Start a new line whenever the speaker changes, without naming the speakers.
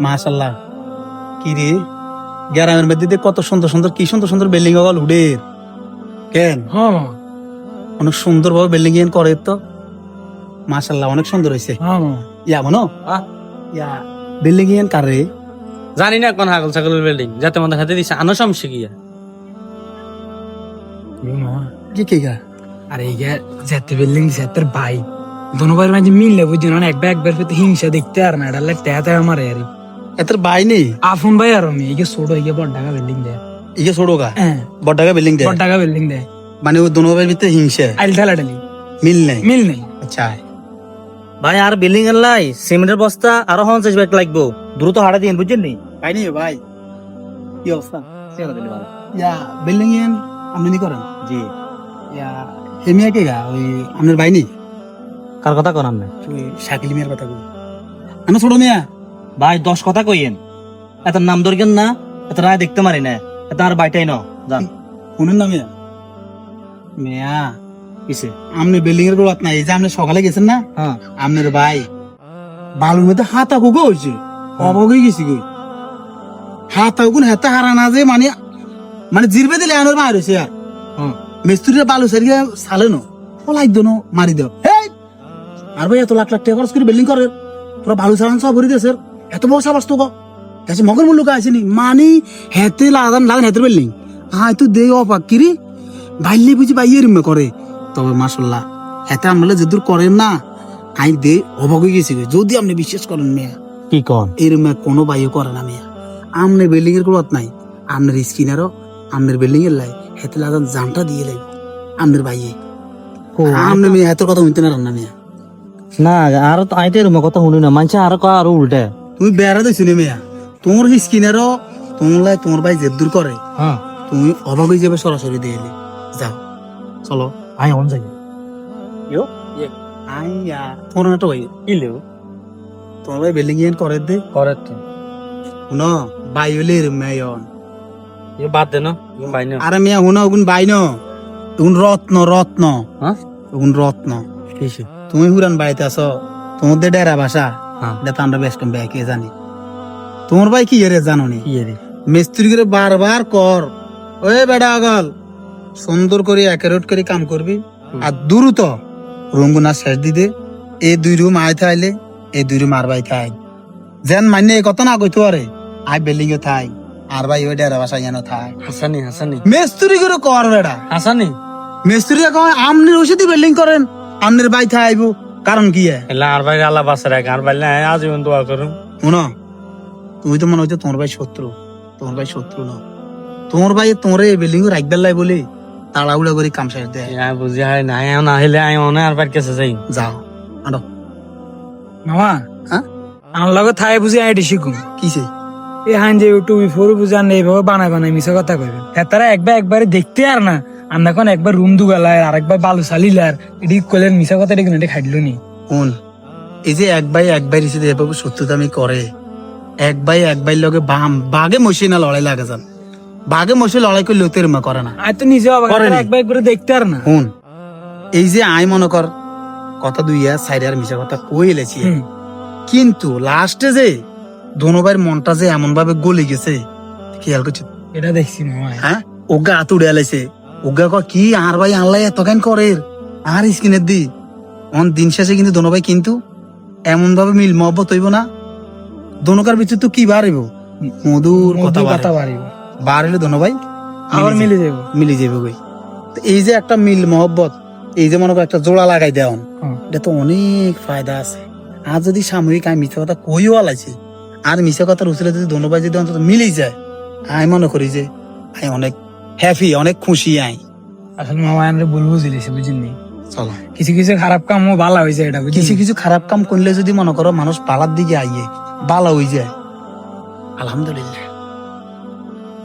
মাশাআল্লাহ কি রে গ্রামের মধ্যে কত সুন্দর সুন্দর কি সুন্দর সুন্দর বিল্ডিং হল উডের কেন
হ্যাঁ
অনেক সুন্দর ভাবে বিল্ডিং ইয়ান করে তো মাশাআল্লাহ অনেক সুন্দর হয়েছে
হ্যাঁ
ইয়া মনো ইয়া বিল্ডিং ইয়ান কারে
জানি না কোন হাগল ছাগলের বিল্ডিং যাতে আমাদের হাতে দিছে আনো সমস্যা কি
কি কি গা
আরে ইয়া যেতে বিল্ডিং যেতে ভাই দোনোবার মাঝে মিললে বুঝছেন না একবার ফিতে হিংসা দেখতে আর না এটা টেতে আমার আরে
এতর বাই নেই
আফুন ভাই আর আমি এই ছোট এই বড় ঢাকা বিল্ডিং দেয়
ইয়ে ছোড়োগা
হ্যাঁ
বড় বিল্ডিং দে
বড় ঢাকা বিল্ডিং দেয়
মানে ও দুনো ভাইয়ের ভিতরে হিংসা
আইল ঢালাঢালি
মিল নেই
নেই
আচ্ছা
ভাই আর বিল্ডিং এর লাই সিমেন্টের বস্তা আরো 50 ব্যাগ লাগবো দ্রুত হাড়া দিন বুঝছেন নি
ভাই নেই ভাই কি অবস্থা ইয়া বিল্ডিং ইয়ান আপনি নি করেন
জি
ইয়া হেমিয়া কে গা ওই আপনার ভাই নেই
কার কথা কোন আপনি
ওই শাকিল মিয়ার কথা কই আমি ছোট মিয়া
ভাই 10 কথা কইয়েন এত নাম দরকার না এত রায় দেখতে মারি না এত আর বাইটাই ন জান
শুনেন না মিয়া মিয়া
কিসে
আপনি বিল্ডিং এর গোলাত নাই এই যে আপনি সকালে গেছেন না
হ্যাঁ
আপনার ভাই বালুর মধ্যে হাতা কুকো হয়েছে অবাক হয়ে গেছি গই হাতা কুন হাতা হারা না যে মানে জিরবে দিলে আনোর মার হয়েছে আর
হ্যাঁ
মিস্ত্রিরা বালু সারিয়ে সালে নো ওলাই দোনো মারি দাও আর ভাই এত লাখ লাখ টাকা খরচ করে বিল্ডিং করে পুরো বালু সারান সব ভরি দিয়েছে এত বড় সাবাস তো গেছে মগর মূল্য আসেনি মানি হেতে লাগান হেতের বিল্ডিং তো দে অপাক কিরি বাইলে বুঝি বাইয়ের করে তবে মাশাল্লাহ হেতে আমলে যেদূর করেন না আই দে অবাক হয়ে গেছি যদি আপনি বিশ্বাস করেন মেয়া
কি কোন
এরম কোনো বাইও করে না মেয়া আমনে বিল্ডিং এর গ্রোথ নাই আপনার স্কিনারও আপনার বিল্ডিং এর লাই হেতে লাগান জানটা দিয়ে লাগবে আপনার বাইয়ে আমনে মেয়ে হেতের কথা শুনতে না রান্না মেয়া
না আর তো আইতে রুম কথা শুনি না মানছে আর কয় আর উল্টে
তুমি বেড়া দিছো নি মেয়া তোমার স্কিনারও তোমার তোমার ভাই জেদ্দুর করে
হ্যাঁ
তুমি অবাক হয়ে যাবে সরাসরি দিয়ে এলে যাও চলো
আই অন যাই ইয়ো
আইয়া তোমার একটা ভাই
ইলেও
তোমার ভাই বিল্ডিং ইয়ান করে দে
করে তো
শুনো বাই হলে এরম মেয়ন
ইয়ে বাদ দে না ইয়ে ভাই না
আরে মেয়া শুনো ওগুন বাই ন ওগুন রত্ন
হ্যাঁ
ওগুন রত্ন
কিসে
তুমি হুরান বাড়িতে আছো তোমাদের ডেরা বাসা
হ্যাঁ
এটা আমরা বেশ কম ব্যাকে জানি তোমার ভাই কি এরে জানো নি
কি রে
মিস্ত্রি করে বারবার কর ওই বেটা আগল সুন্দর করে একেরোট করে কাম করবি আর দ্রুত রঙ্গুনা শেষ দিতে এই 2 রুম আয় থাইলে এই 2 রুম আর ভাই থাই যেন মানে এই কথা না কইতো আরে আই বিল্ডিং এ থাই আর ভাই ওই ডেরা বাসা যেন থাই
হাসানি
মিস্ত্রি করে কর বেটা
হাসানি
মিস্ত্রি কয় আমনি ওষুধি বিল্ডিং করেন আমনের ভাই থাইব কারণ কি
এলা আর ভাই আল্লাহ বাসা রাখ আর ভাই না আজীবন দোয়া করুন
শুনো তুমি তো মনে হচ্ছে তোমার ভাই শত্রু না তোমার ভাই তোমার এই বিল্ডিং এ রাখবার লাই বলে তাড়াহুড়া করে কাম শেষ দেয়
বুঝি হয় না না হলে আই অনে আর ভাই কাছে যাই
যাও আনো
মামা
হ্যাঁ
আমার লগে থাই বুঝি আইডি শিখুন
কিসে
এই হান যে ইউটিউব ফোর বুঝান এইভাবে বানাই মিশা কথা কইবেন তারা একবারে দেখতে আর না আমরা এখন একবার রুম দুগালায় আর একবার বালু চালিলার এটি কইলেন মিশা কথা দেখুন এটা খাইলো নি
কোন এই যে এক ভাই হিসেবে এভাবে শত্রুতামি করে এক ভাই লগে বাঘে মশি না লড়াই লাগে যান বাঘে মশি লড়াই করে লোতের মা করে না
আর তো নিজে একবার দেখতে আর না
শুন এই যে আই মনে কর কথা দুইয়া সাইড আর মিশা কথা কই এলেছি কিন্তু লাস্টে যে দোনো ভাইয়ের মনটা যে এমন ভাবে গলে গেছে খেয়াল করছি
এটা দেখছি মামা
হ্যাঁ ওগা হাত উড়ে আলাইছে ওগা কয় কি আর ভাই আল্লাহ এত কেন করে আর স্কিনের দি অন দিন শেষে কিন্তু দোনো ভাই কিন্তু এমন ভাবে মিল মহব্বত হইব না দোনোকার ভিতরে তো কি বাড়িব মধুর কথা
বাড়িব
বাড়িলে দোনো ভাই
আবার মিলে
যাবে গই এই যে একটা মিল মহব্বত এই যে মনে কর একটা জোড়া লাগাই দেওয়ান এটা তো অনেক ফায়দা আছে আর যদি সাময়িক আমি মিথ্যা কথা কইও আলাইছি আর মিথ্যা কথার উচিলে যদি দোনো ভাই যদি অন্তত মিলেই যায় আমি মনে করি যে আমি অনেক হ্যাপি অনেক খুশি আই
আসলে মামা আমরা বলবো জিনিস বুঝিনি
চলো
কিছু খারাপ কামও ভালো হয়েছে এটা
কিছু খারাপ কাম করলে যদি মনে করো মানুষ পালার দিকে আইয়ে ভালো হয়ে যায় আলহামদুলিল্লাহ